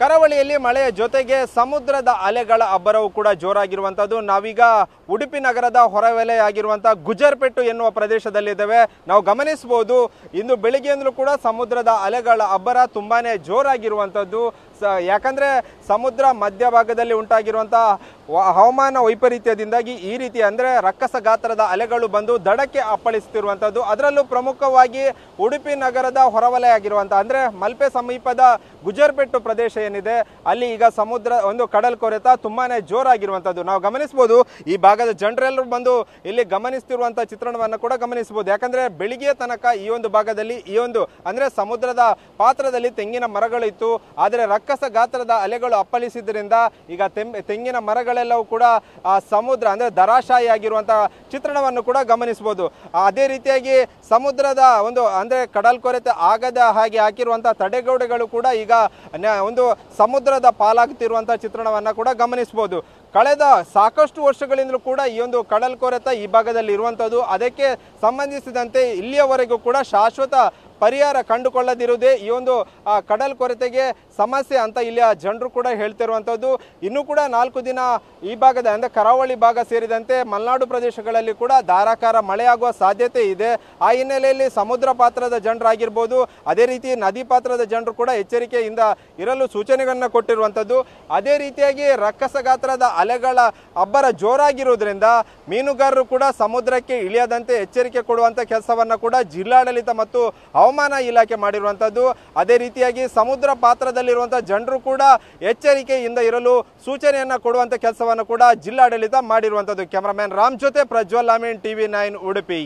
ಕರಾವಳಿಯಲ್ಲಿ ಮಳೆಯ ಜೊತೆಗೆ ಸಮುದ್ರದ ಅಲೆಗಳ ಅಬ್ಬರವು ಕೂಡ ಜೋರಾಗಿರುವಂತದ್ದು. ನಾವೀಗ ಉಡುಪಿ ನಗರದ ಹೊರವಲಯಾಗಿರುವಂತಹ ಗುಜರ್ಪೆಟ್ಟು ಎನ್ನುವ ಪ್ರದೇಶದಲ್ಲಿದ್ದೇವೆ. ನಾವು ಗಮನಿಸಬಹುದು ಇಂದು ಬೆಳಿಗ್ಗೆಯಿಂದಲೂ ಕೂಡ ಸಮುದ್ರದ ಅಲೆಗಳ ಅಬ್ಬರ ತುಂಬಾನೇ ಜೋರಾಗಿರುವಂತದ್ದು. ಯಾಕಂದ್ರೆ ಸಮುದ್ರ ಮಧ್ಯಭಾಗದಲ್ಲಿ ಉಂಟಾಗಿರುವಂತಹ ಹವಾಮಾನ ವೈಪರೀತ್ಯದಿಂದಾಗಿ ಈ ರೀತಿ ಅಂದ್ರೆ ರಕ್ಕಸ ಗಾತ್ರದ ಅಲೆಗಳು ಬಂದು ದಡಕ್ಕೆ ಅಪ್ಪಳಿಸುತ್ತಿರುವಂತದ್ದು. ಅದರಲ್ಲೂ ಪ್ರಮುಖವಾಗಿ ಉಡುಪಿ ನಗರದ ಹೊರವಲಯ ಆಗಿರುವಂತಹ ಅಂದ್ರೆ ಮಲ್ಪೆ ಸಮೀಪದ ಗುಜರ್ಪೆಟ್ಟು ಪ್ರದೇಶ ಏನಿದೆ ಅಲ್ಲಿ ಈಗ ಸಮುದ್ರ ಒಂದು ಕಡಲ್ ಕೊರೆತ ತುಂಬಾನೇ ಜೋರಾಗಿರುವಂತದ್ದು ನಾವು ಗಮನಿಸಬಹುದು. ಈ ಭಾಗದ ಜನರೆಲ್ಲರೂ ಬಂದು ಇಲ್ಲಿ ಗಮನಿಸುತ್ತಿರುವಂತಹ ಚಿತ್ರಣವನ್ನು ಕೂಡ ಗಮನಿಸಬಹುದು. ಯಾಕಂದ್ರೆ ಬೆಳಿಗ್ಗೆ ತನಕ ಈ ಒಂದು ಭಾಗದಲ್ಲಿ ಈ ಒಂದು ಅಂದ್ರೆ ಸಮುದ್ರದ ಪಾತ್ರದಲ್ಲಿ ತೆಂಗಿನ ಮರಗಳು ಇತ್ತು. ಆದರೆ ರಕ್ಕಸ ಗಾತ್ರದ ಅಲೆಗಳು ಅಪ್ಪಳಿಸಿದ್ರಿಂದ ಈಗ ತೆಂಗಿನ ಮರಗಳೆಲ್ಲವೂ ಕೂಡ ಸಮುದ್ರ ಅಂದ್ರೆ ಧರಾಶಾಯಿ ಆಗಿರುವಂತಹ ಚಿತ್ರಣವನ್ನು ಕೂಡ ಗಮನಿಸಬಹುದು. ಅದೇ ರೀತಿಯಾಗಿ ಸಮುದ್ರದ ಒಂದು ಅಂದ್ರೆ ಕಡಲ್ ಕೊರೆತ ಆಗದ ಹಾಗೆ ಹಾಕಿರುವಂತಹ ತಡೆಗೋಡೆಗಳು ಕೂಡ ಈಗ ಒಂದು ಸಮುದ್ರದ ಪಾಲಾಗ್ತಿರುವಂತಹ ಚಿತ್ರಣವನ್ನ ಕೂಡ ಗಮನಿಸಬಹುದು. ಕಳೆದ ಸಾಕಷ್ಟು ವರ್ಷಗಳಿಂದಲೂ ಕೂಡ ಈ ಒಂದು ಕಡಲ್ ಕೊರೆತ ಈ ಭಾಗದಲ್ಲಿ ಇರುವಂತದ್ದು. ಅದಕ್ಕೆ ಸಂಬಂಧಿಸಿದಂತೆ ಇಲ್ಲಿಯವರೆಗೂ ಕೂಡ ಶಾಶ್ವತ ಪರಿಹಾರ ಕಂಡುಕೊಳ್ಳದಿರುವುದೇ ಈ ಒಂದು ಕಡಲ್ ಕೊರೆತೆಗೆ ಸಮಸ್ಯೆ ಅಂತ ಇಲ್ಲಿಯ ಜನರು ಕೂಡ ಹೇಳ್ತಿರುವಂಥದ್ದು. ಇನ್ನೂ ಕೂಡ 4 ದಿನ ಈ ಭಾಗದ ಅಂದರೆ ಕರಾವಳಿ ಭಾಗ ಸೇರಿದಂತೆ ಮಲೆನಾಡು ಪ್ರದೇಶಗಳಲ್ಲಿ ಕೂಡ ಧಾರಾಕಾರ ಮಳೆಯಾಗುವ ಸಾಧ್ಯತೆ ಇದೆ. ಆ ಹಿನ್ನೆಲೆಯಲ್ಲಿ ಸಮುದ್ರ ಪಾತ್ರದ ಜನರಾಗಿರ್ಬೋದು, ಅದೇ ರೀತಿ ನದಿ ಪಾತ್ರದ ಜನರು ಕೂಡ ಎಚ್ಚರಿಕೆಯಿಂದ ಇರಲು ಸೂಚನೆಗಳನ್ನು ಕೊಟ್ಟಿರುವಂಥದ್ದು. ಅದೇ ರೀತಿಯಾಗಿ ರಕ್ಕಸ ಗಾತ್ರದ ಅಲೆಗಳ ಅಬ್ಬರ ಜೋರಾಗಿರುವುದರಿಂದ ಮೀನುಗಾರರು ಕೂಡ ಸಮುದ್ರಕ್ಕೆ ಇಳಿಯದಂತೆ ಎಚ್ಚರಿಕೆ ಕೊಡುವಂಥ ಕೆಲಸವನ್ನು ಕೂಡ ಜಿಲ್ಲಾಡಳಿತ ಮತ್ತು ಹವಾಮಾನ ಇಲಾಖೆ ಮಾಡಿರುವಂಥದ್ದು. ಅದೇ ರೀತಿಯಾಗಿ ಸಮುದ್ರ ಪಾತ್ರದಲ್ಲಿರುವಂತಹ ಜನರು ಕೂಡ ಎಚ್ಚರಿಕೆಯಿಂದ ಇರಲು ಸೂಚನೆಯನ್ನ ಕೊಡುವಂತ ಕೆಲಸವನ್ನು ಕೂಡ ಜಿಲ್ಲಾಡಳಿತ ಮಾಡಿರುವಂಥದ್ದು. ಕ್ಯಾಮರಾಮನ್ ರಾಮ್ ಜೊತೆ ಪ್ರಜ್ವಲ್ ಅಮೀನ್, TV9 ಉಡುಪಿ.